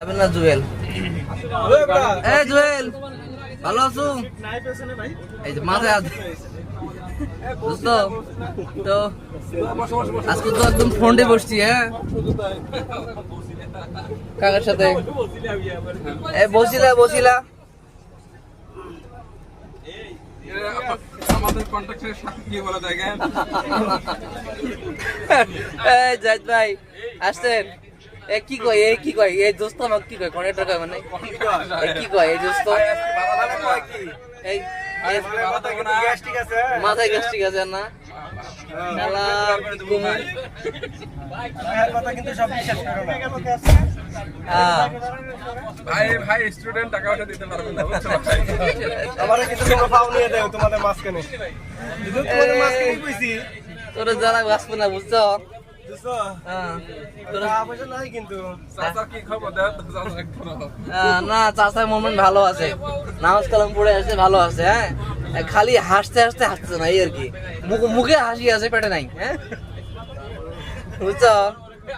না জুয়েল, এই জুয়েল ভালো আছো? এই যে মাথায় হাত বুঝতো তো, আজকে তো একদম ফ্রন্টে বসছি। হ্যাঁ, কাকার সাথে বসিলা আমাদের কন্ট্রাক্টরের সাথে কি বলা যায়? জাহিদ ভাই আসছেন? কি কয় এই দোস্ত আমাকে কি কয় কনেক্টর কয় মানে কি কয় এই দোস্ত এই মাথায় গ্যাস ঠিক আছে না ভাই স্টুডেন্ট টাকা পয়সা দিতে পারবে না, বুঝছো? আমারে কিছু কোনো ফাউ নিয়ে দেও তোমাদের মাঝখানে। তোমাদের মাঝখানে কইছি তোর যারা বাঁচবে না, বুঝছো? বুঝছো? হ্যাঁ, টাকা পয়সা নাই কিন্তু। চাচা কি খবর দেন? চাচা একটু না চাচার মোমেন্ট ভালো আছে, নামাজ কালাম পড়ে আসছে, ভালো আছে। হ্যাঁ, খালি হাসতে হাসতে হাসছে না, এই আর কি। মুখে হাসি আছে, পেটে নাই। হ্যাঁ, বুঝছো?